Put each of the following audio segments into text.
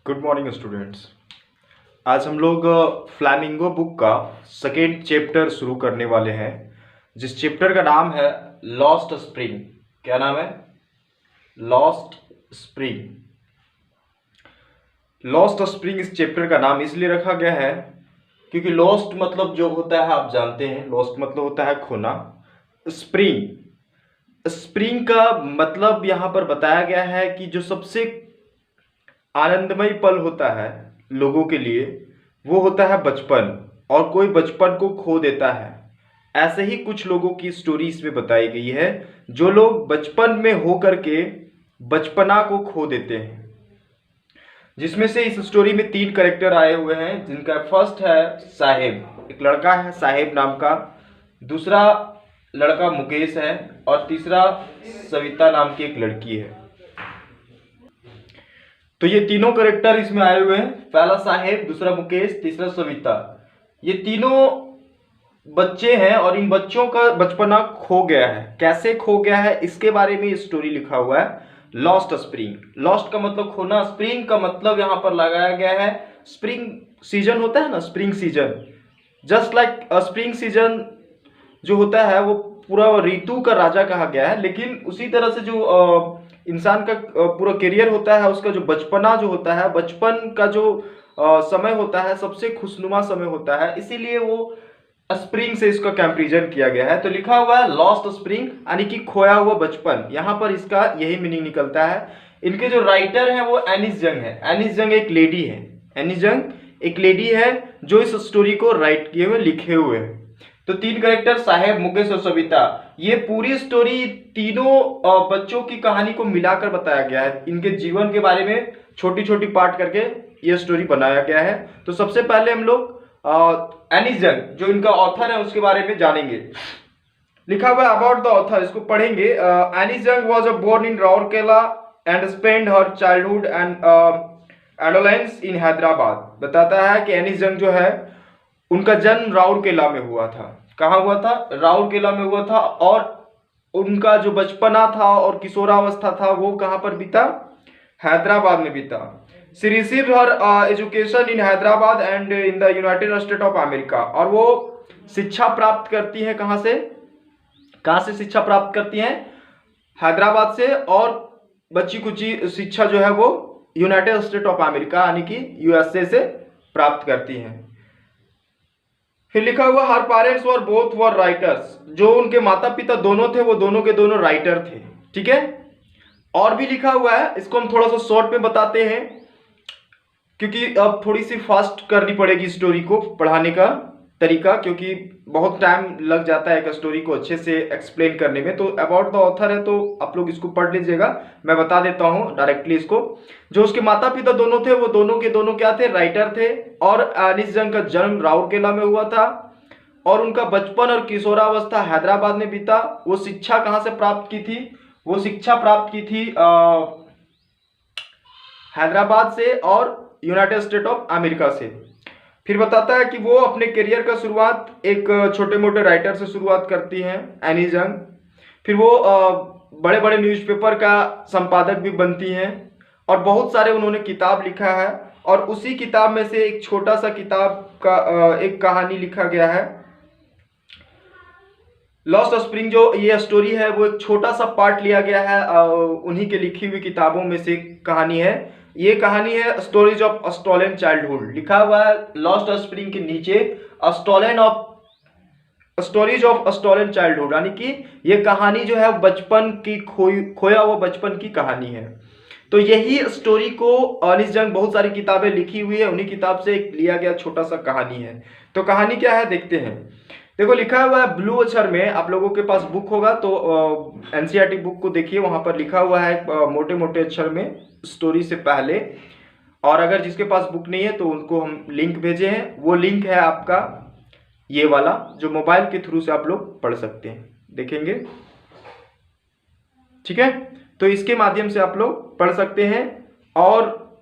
Good morning students. आज हम लोग फ्लैमिंगो बुक का सेकेंड चैप्टर शुरू करने वाले हैं, जिस चैप्टर का नाम है लॉस्ट स्प्रिंग। क्या नाम है? Lost spring. लॉस्ट स्प्रिंग इस चैप्टर का नाम इसलिए रखा गया है क्योंकि लॉस्ट मतलब जो होता है आप जानते हैं, लॉस्ट मतलब होता है खोना। स्प्रिंग, स्प्रिंग का मतलब यहाँ पर बताया गया है कि जो सबसे आनंदमय पल होता है लोगों के लिए वो होता है बचपन, और कोई बचपन को खो देता है। ऐसे ही कुछ लोगों की स्टोरी इसमें बताई गई है, जो लोग बचपन में हो करके बचपना को खो देते हैं। जिसमें से इस स्टोरी में 3 कैरेक्टर आए हुए हैं, जिनका फर्स्ट है साहेब, एक लड़का है साहेब नाम का, दूसरा लड़का मुकेश है, और तीसरा सविता नाम की एक लड़की है। तो ये तीनों करेक्टर इसमें आए हुए हैं, पहला साहेब, दूसरा मुकेश, तीसरा सविता। ये तीनों बच्चे हैं और इन बच्चों का बचपना खो गया है। कैसे खो गया है इसके बारे में स्टोरी लिखा हुआ है, लॉस्ट स्प्रिंग। लॉस्ट का मतलब खोना, स्प्रिंग का मतलब यहाँ पर लगाया गया है स्प्रिंग सीजन होता है ना, spring season. Just like spring season जो होता है वो पूरा ऋतु का राजा कहा गया है, लेकिन उसी तरह से जो इंसान का पूरा करियर होता है, उसका जो बचपना जो होता है, बचपन का जो समय होता है सबसे खुशनुमा समय होता है, इसीलिए वो स्प्रिंग से इसका कंपैरिजन किया गया है। तो लिखा हुआ है लॉस्ट स्प्रिंग, यानी कि खोया हुआ बचपन। यहाँ पर इसका यही मीनिंग निकलता है। इनके जो राइटर हैं वो एनिस जंग है। एनिस जंग एक लेडी है, एनिस जंग एक लेडी है जो इस स्टोरी को राइट किए हुए लिखे हुए हैं। तो 3 कैरेक्टर साहेब, मुकेश और सविता, ये पूरी स्टोरी तीनों बच्चों की कहानी को मिलाकर बताया गया है। इनके जीवन के बारे में छोटी छोटी पार्ट करके ये स्टोरी बनाया गया है। तो सबसे पहले हम लोग एनिस जंग जो इनका ऑथर है उसके बारे में जानेंगे। लिखा हुआ है अबाउट द ऑथर, इसको पढ़ेंगे। Anees Jung was born in Rourkela and spend her childhood and adolescence in Hyderabad. बताता है कि एनिस जंग जो है उनका जन्म राउरकेला में हुआ था। कहाँ हुआ था? राउरकेला में हुआ था। और उनका जो बचपना था और किशोरावस्था था वो कहाँ पर बीता? हैदराबाद में बीता। She received her education in Hyderabad and in the United state of America. और वो शिक्षा प्राप्त करती है कहाँ से? कहाँ से शिक्षा प्राप्त करती हैं? हैदराबाद से। और बच्ची कुची शिक्षा जो है वो यूनाइटेड स्टेट ऑफ अमेरिका यानी कि यूएसए से प्राप्त करती हैं। फिर लिखा हुआ her parents were both were writers, जो उनके माता पिता दोनों थे वो दोनों के दोनों राइटर थे। ठीक है। और भी लिखा हुआ है, इसको हम थोड़ा सा शॉर्ट में बताते हैं क्योंकि अब थोड़ी सी फास्ट करनी पड़ेगी स्टोरी को पढ़ाने का तरीका, क्योंकि बहुत टाइम लग जाता है एक स्टोरी को अच्छे से एक्सप्लेन करने में। तो अबाउट द ऑथर है तो आप लोग इसको पढ़ लीजिएगा, मैं बता देता हूँ डायरेक्टली इसको। जो उसके माता पिता दोनों थे वो दोनों के दोनों क्या थे? राइटर थे। और एनिस जंग का जन्म राउरकेला में हुआ था और उनका बचपन और किशोरावस्था हैदराबाद में बीता। वो शिक्षा कहाँ से प्राप्त की थी? वो शिक्षा प्राप्त की थी हैदराबाद से और यूनाइटेड स्टेट ऑफ अमेरिका से। फिर बताता है कि वो अपने करियर का शुरुआत एक छोटे मोटे राइटर से शुरुआत करती हैं एनी जंग। फिर वो बड़े बड़े न्यूज़पेपर का संपादक भी बनती हैं और बहुत सारे उन्होंने किताब लिखा है। और उसी किताब में से एक छोटा सा किताब का एक कहानी लिखा गया है लॉस्ट स्प्रिंग। जो ये स्टोरी है वो एक छोटा सा पार्ट लिया गया है उन्हीं के लिखी हुई किताबों में से कहानी है। ये कहानी है स्टोरीज ऑफ स्टोलन चाइल्डहुड। लिखा हुआ है लॉस्ट स्प्रिंग के नीचे स्टोरीज ऑफ स्टोलन चाइल्डहुड, यानी कि ये कहानी जो है बचपन की खोया हुआ बचपन की कहानी है। तो यही स्टोरी को एनिस जंग बहुत सारी किताबें लिखी हुई है, उन्हीं किताब से लिया गया छोटा सा कहानी है। तो कहानी क्या है देखते हैं। देखो लिखा हुआ है ब्लू अक्षर में, आप लोगों के पास बुक होगा तो एनसीईआरटी बुक को देखिए, वहां पर लिखा हुआ है मोटे मोटे अक्षर में स्टोरी से पहले। और अगर जिसके पास बुक नहीं है तो उनको हम लिंक भेजे हैं, वो लिंक है आपका ये वाला जो मोबाइल के थ्रू से आप लोग पढ़ सकते हैं, देखेंगे। ठीक है, तो इसके माध्यम से आप लोग पढ़ सकते हैं। और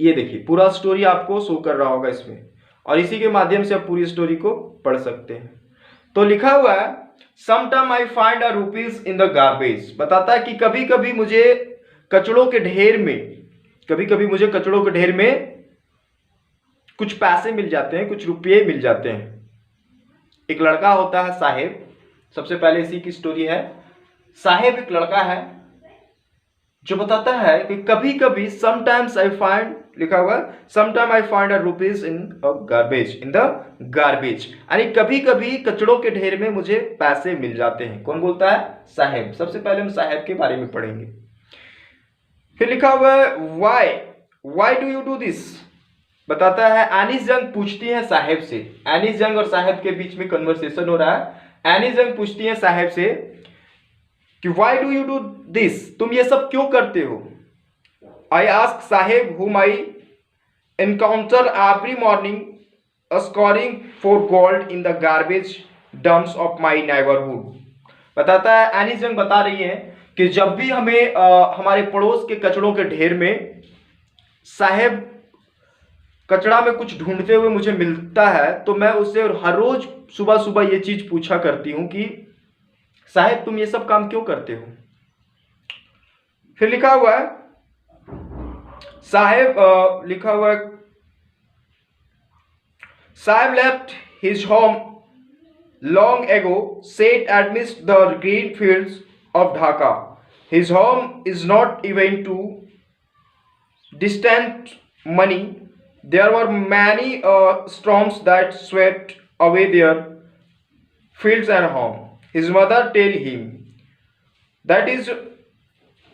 ये देखिए पूरा स्टोरी आपको शो कर रहा होगा इसमें, और इसी के माध्यम से आप पूरी स्टोरी को पढ़ सकते हैं। तो लिखा हुआ है sometime I find a rupees in the garbage. बताता है कि कभी कभी मुझे कचड़ों के ढेर में, कभी कभी मुझे कचड़ों के ढेर में कुछ पैसे मिल जाते हैं, कुछ रुपये मिल जाते हैं। एक लड़का होता है साहेब, सबसे पहले इसी की स्टोरी है। साहेब एक लड़का है जो बताता है कि कभी कभी समटाइम्स आई फाइंड, लिखा हुआ sometime I find a rupees in garbage, in the garbage, यानी कभी कभी कचड़ों के ढेर में मुझे पैसे मिल जाते हैं। कौन बोलता है? साहेब। सबसे पहले हम साहेब के बारे में पढ़ेंगे। फिर लिखा हुआ है why do you do this, बताता है एनिस जंग पूछती है साहेब से। एनिस जंग और साहेब के बीच में कन्वर्सेशन हो रहा है। एनिस जंग पूछती है साहेब से कि why do you do this, तुम ये सब क्यों करते हो? आई ask Saheb whom I encounter every morning scoring for gold in the garbage dumps of my neighbourhood. बताता है, एनिस जंग बता रही है कि जब भी हमें हमारे पड़ोस के कचड़ों के ढेर में साहेब कचड़ा में कुछ ढूंढते हुए मुझे मिलता है, तो मैं उससे हर रोज सुबह सुबह ये चीज पूछा करती हूं कि साहेब तुम ये सब काम क्यों करते हो? फिर लिखा हुआ है साहेब, लिखा हुआ है Saheb left his home long ago set amidst the green fields of Dhaka. His home is not even too distant money. There were many storms that swept away their fields and home. His mother told him that is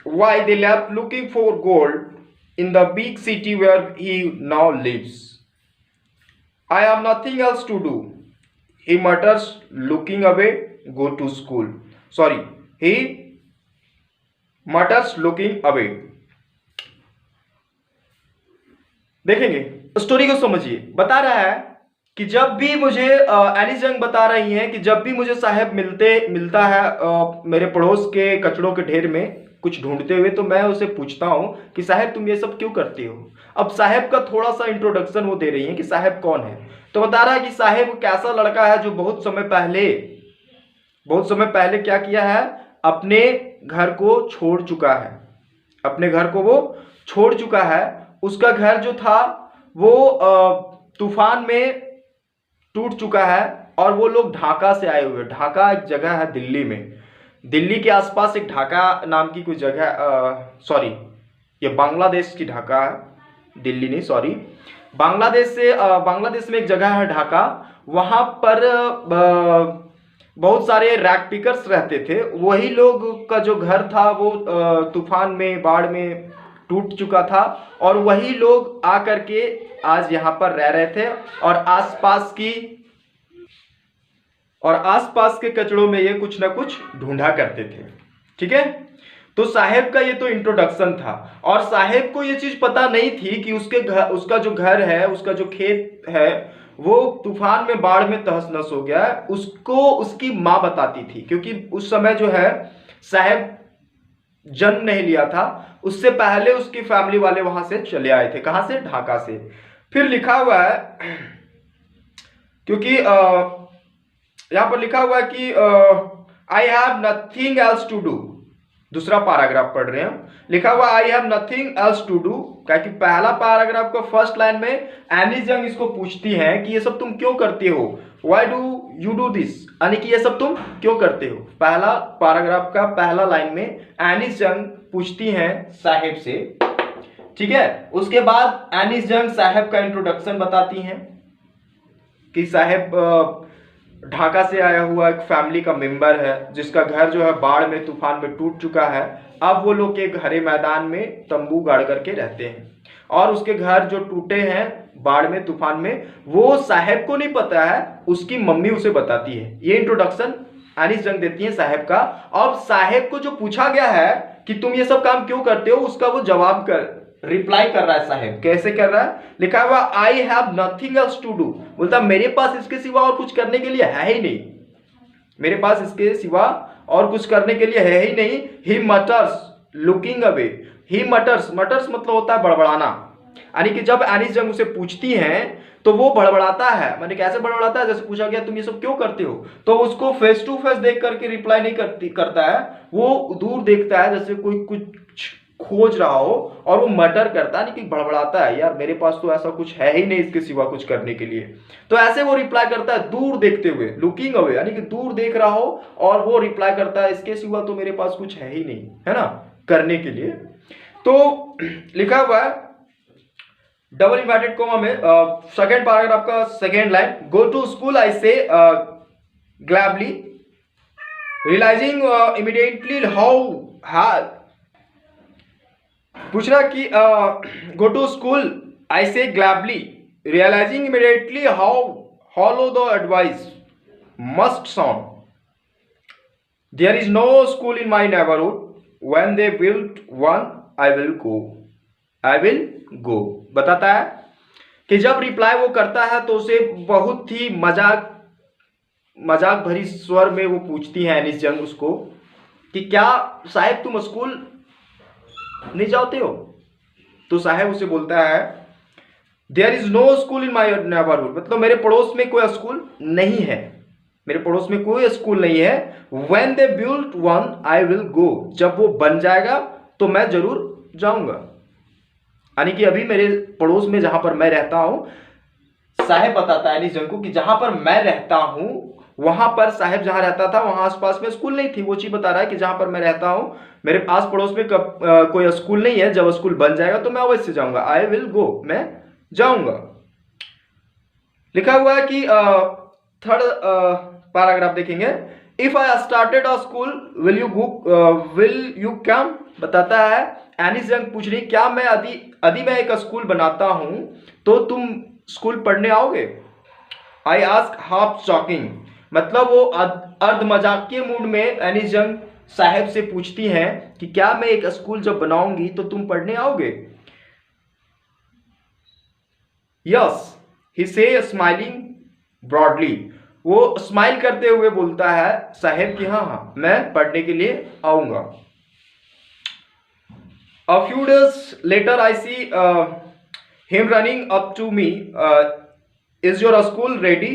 why they left looking for gold in the big city where he now lives. I have nothing else to do, he mutters, looking away. Go to school. Sorry. He mutters looking away. देखेंगे story को, समझिए। बता रहा है कि जब भी मुझे एनिस जंग बता रही हैं कि जब भी मुझे साहेब मिलता है मेरे पड़ोस के कचड़ों के ढेर में कुछ ढूंढते हुए, तो मैं उसे पूछता हूं कि साहेब तुम ये सब क्यों करते हो। अब साहेब का थोड़ा सा इंट्रोडक्शन वो दे रही है कि साहेब कौन है। तो बता रहा है कि साहेब कैसा लड़का है जो बहुत समय पहले क्या किया है, अपने घर को छोड़ चुका है। अपने घर को वो छोड़ चुका है। उसका घर जो था वो तूफान में टूट चुका है और वो लोग ढाका से आए हुए। ढाका एक जगह है दिल्ली में, दिल्ली के आसपास एक ढाका नाम की कोई जगह, सॉरी ये बांग्लादेश की ढाका है, दिल्ली नहीं, सॉरी बांग्लादेश में एक जगह है ढाका। वहां पर बहुत सारे रैग पिकर्स रहते थे। वही लोग का जो घर था वो तूफान में, बाढ़ में टूट चुका था और वही लोग आकर के आज यहाँ पर रह रहे थे और आसपास के कचड़ों में ये कुछ ना कुछ ढूंढा करते थे। ठीक है, तो साहेब का ये तो इंट्रोडक्शन था। और साहेब को ये चीज पता नहीं थी कि उसका जो घर है, उसका जो खेत है, वो तूफान में, बाढ़ में तहस नहस हो गया। उसको उसकी माँ बताती थी, क्योंकि उस समय जो है साहेब जन्म नहीं लिया था, उससे पहले उसकी फैमिली वाले वहां से चले आए थे। कहां से? ढाका से। फिर लिखा हुआ है, क्योंकि यहां पर लिखा हुआ है कि I have nothing else to do. दूसरा पैराग्राफ पढ़ रहे हैं। लिखा हुआ I have nothing else to do, क्योंकि पहला पैराग्राफ का फर्स्ट लाइन में एनिस जंग इसको पूछती है कि ये सब तुम क्यों करते हो, why do you do this, यानी कि ये सब तुम क्यों करते हो। पहला पैराग्राफ का पहला लाइन में एनिस जंग पूछती हैं साहेब से। ठीक है, उसके बाद एनिस जंग साहेब का इंट्रोडक्शन बताती हैं कि साहेब ढाका से आया हुआ एक फैमिली का मेंबर है जिसका घर जो है बाढ़ में, तूफान में टूट चुका है। अब वो लोग एक हरे मैदान में तंबू गाड़ करके रहते हैं और उसके घर जो टूटे हैं बाढ़ में, तूफान में, वो साहेब को नहीं पता है, उसकी मम्मी उसे बताती है। ये इंट्रोडक्शन एनिस जंग देती है साहेब का। अब साहेब को जो पूछा गया है कि तुम ये सब काम क्यों करते हो, उसका वो जवाब रिप्लाई कर रहा है साहेब। कैसे कर रहा है? लिखा हुआ I have nothing else to do, बोलता मेरे पास इसके सिवा और कुछ करने के लिए है ही नहीं, मेरे पास इसके सिवा और कुछ करने के लिए है ही नहीं। ही मटर्स लुकिंग अवे। ही मटर्स मतलब होता है बड़बड़ाना, यानी कि जब एनिस जंग उसे पूछती हैं तो वो बड़बड़ाता है। मैंने कैसे बड़बड़ाता है? जैसे पूछा गया तुम ये सब क्यों करते हो, तो उसको फेस टू फेस देख करके रिप्लाई नहीं करता है, वो दूर देखता है, जैसे कोई कुछ खोज रहा हो और वो मर्डर करता है, यानी कि बड़बड़ाता है, यार मेरे पास तो ऐसा कुछ है ही नहीं इसके सिवा कुछ करने के लिए। तो ऐसे वो रिप्लाई करता है दूर देखते हुए, लुकिंग अवे, यानी कि दूर देख रहा हो, और वो रिप्लाई करता है इसके सिवा तो मेरे पास कुछ है ही नहीं, है ना, करने के लिए। तो लिखा हुआ है डबल इन्वर्टेड कोमा में सेकेंड पैराग्राफ का second line, go to school I say gladly, realising immediately how hard, पूछना कि go to school I say gladly, realising immediately how hollow the advice must sound, there is no school in my neighbourhood, when they build one I will go, I will go. बताता है कि जब reply वो करता है तो उसे बहुत ही मजाक भरी स्वर में वो पूछती है एनिस जंग उसको कि क्या साहब तुम स्कूल नहीं जाते हो? तो साहब उसे बोलता है there is no school in my neighbourhood, मतलब मेरे पड़ोस में कोई स्कूल नहीं है, मेरे पड़ोस में कोई स्कूल नहीं है। When they build one I will गो, जब वो बन जाएगा तो मैं जरूर जाऊंगा। यानी कि अभी मेरे पड़ोस में जहां पर मैं रहता हूं, साहब बताता है एनिस जंग को कि जहां पर मैं रहता हूं वहां पर, साहब जहां रहता था वहां आसपास में स्कूल नहीं थी, वो चीज बता रहा है कि जहां पर मैं रहता हूं मेरे आस पड़ोस में कोई स्कूल नहीं है, जब स्कूल बन जाएगा तो मैं अवश्य जाऊंगा, आई विल गो, मैं जाऊंगा। लिखा हुआ है कि थर्ड पैराग्राफ देखेंगे, if I started a school will you come, बताता है एनिस जंग पूछ रही क्या मैं यदि मैं एक स्कूल बनाता हूं तो तुम स्कूल पढ़ने आओगे? आई आस्क हाफ शॉकिंग, मतलब वो अर्ध मजाकिये मूड में एनिस जंग साहब से पूछती हैं कि क्या मैं एक स्कूल जब बनाऊंगी तो तुम पढ़ने आओगे? यस ही से स्माइलिंग ब्रॉडली, वो स्माइल करते हुए बोलता है साहब कि हाँ हाँ मैं पढ़ने के लिए आऊंगा। A few days later, I see him running up to me. Is your school ready?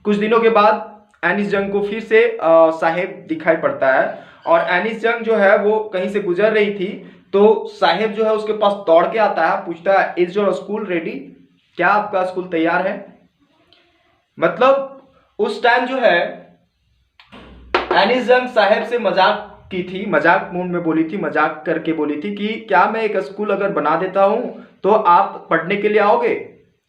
कुछ दिनों के बाद एनिस जंग को फिर से साहेब दिखाई पड़ता है, और एनिस जंग जो है वो कहीं से गुजर रही थी, तो साहेब जो है उसके पास दौड़ के आता है, पूछता है इज योर स्कूल रेडी, क्या आपका स्कूल तैयार है? मतलब उस टाइम जो है एनिस जंग साहेब से मजाक की थी, मजाक मूड में बोली थी, मजाक करके बोली थी कि क्या मैं एक स्कूल अगर बना देता हूं तो आप पढ़ने के लिए आओगे?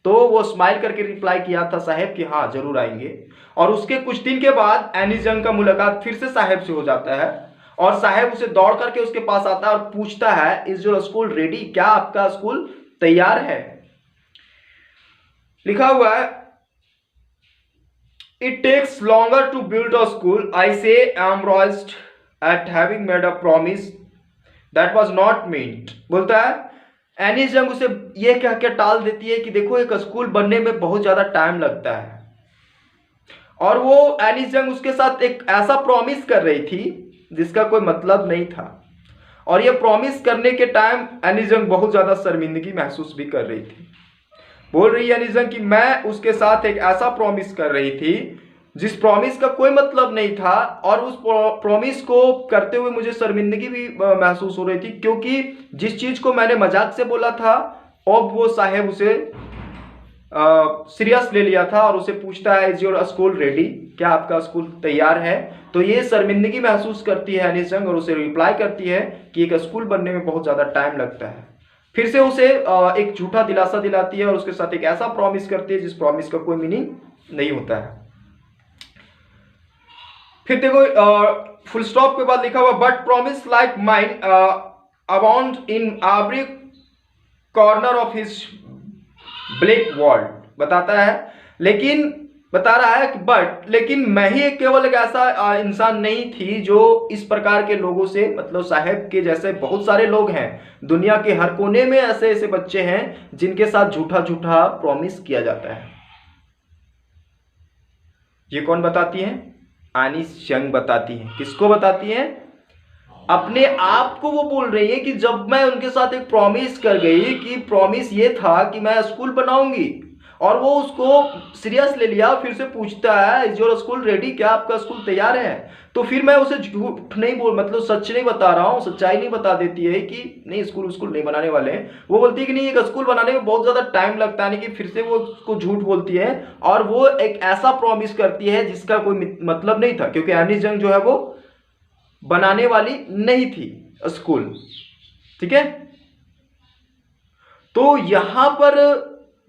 तो वो स्माइल करके रिप्लाई किया था साहब कि हाँ जरूर आएंगे। और उसके कुछ दिन के बाद एनिस जंग का मुलाकात फिर से साहब से हो जाता है, और साहब उसे दौड़ करके उसके पास आता है और पूछता है इज योर स्कूल रेडी, क्या आपका स्कूल तैयार है? लिखा हुआ है it takes longer to build a school, I say embarrassed at having made a promise that was not meant, बोलता है एनिस जंग उसे यह कह के टाल देती है कि देखो एक स्कूल बनने में बहुत ज्यादा टाइम लगता है, और वो एनिस जंग उसके साथ एक ऐसा प्रॉमिस कर रही थी जिसका कोई मतलब नहीं था, और ये प्रॉमिस करने के टाइम एनिस जंग बहुत ज्यादा शर्मिंदगी महसूस भी कर रही थी। बोल रही है एनिस जंग कि मैं उसके साथ एक ऐसा प्रॉमिस कर रही थी जिस प्रॉमिस का कोई मतलब नहीं था, और उस प्रॉमिस को करते हुए मुझे शर्मिंदगी भी महसूस हो रही थी, क्योंकि जिस चीज को मैंने मजाक से बोला था अब वो साहेब उसे सीरियस ले लिया था, और उसे पूछता है इज योर स्कूल रेडी, क्या आपका स्कूल तैयार है? तो ये शर्मिंदगी महसूस करती है एनिस जंग, और उसे रिप्लाई करती है कि एक स्कूल बनने में बहुत ज्यादा टाइम लगता है। फिर से उसे एक झूठा दिलासा दिलाती है और उसके साथ एक ऐसा प्रॉमिस करती है जिस प्रॉमिस का कोई मीनिंग नहीं होता है। फिर देखो फुल स्टॉप के बाद लिखा हुआ but promise like mine abound in every corner of his black world, बताता है लेकिन बता रहा है कि लेकिन मैं ही केवल एक ऐसा इंसान नहीं थी जो इस प्रकार के लोगों से, मतलब साहब के जैसे बहुत सारे लोग हैं दुनिया के हर कोने में, ऐसे ऐसे बच्चे हैं जिनके साथ झूठा झूठा प्रॉमिस किया जाता है। ये कौन बताती है? एनिस जंग बताती है। किसको बताती है? अपने आप को वो बोल रही है कि जब मैं उनके साथ एक प्रॉमिस कर गई कि प्रॉमिस ये था कि मैं स्कूल बनाऊंगी, और वो उसको सीरियस ले लिया, फिर से पूछता है इज योर स्कूल रेडी, क्या आपका स्कूल तैयार है? तो फिर मैं उसे झूठ नहीं बोल, मतलब सच नहीं बता रहा हूँ, सच्चाई नहीं बता देती है कि नहीं स्कूल नहीं बनाने वाले हैं। वो बोलती है कि नहीं, एक स्कूल बनाने में बहुत ज़्यादा टाइम लगता है, नहीं कि फिर से वो उसको झूठ बोलती है और वो एक ऐसा प्रॉमिस करती है जिसका कोई मतलब नहीं था, क्योंकि एनी जंग जो है वो बनाने वाली नहीं थी स्कूल। ठीक है, तो यहां पर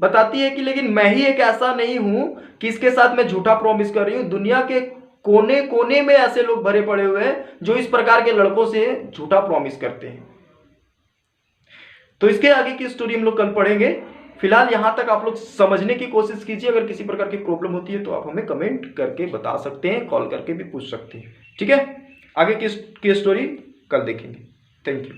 बताती है कि लेकिन मैं ही एक ऐसा नहीं हूं कि इसके साथ मैं झूठा प्रॉमिस कर रही हूं, दुनिया के कोने कोने में ऐसे लोग भरे पड़े हुए हैं जो इस प्रकार के लड़कों से झूठा प्रॉमिस करते हैं। तो इसके आगे की स्टोरी हम लोग कल पढ़ेंगे। फिलहाल यहां तक आप लोग समझने की कोशिश कीजिए। अगर किसी प्रकार की प्रॉब्लम होती है तो आप हमें कमेंट करके बता सकते हैं, कॉल करके भी पूछ सकते हैं। ठीक है, आगे की स्टोरी कल देखेंगे। Thank you.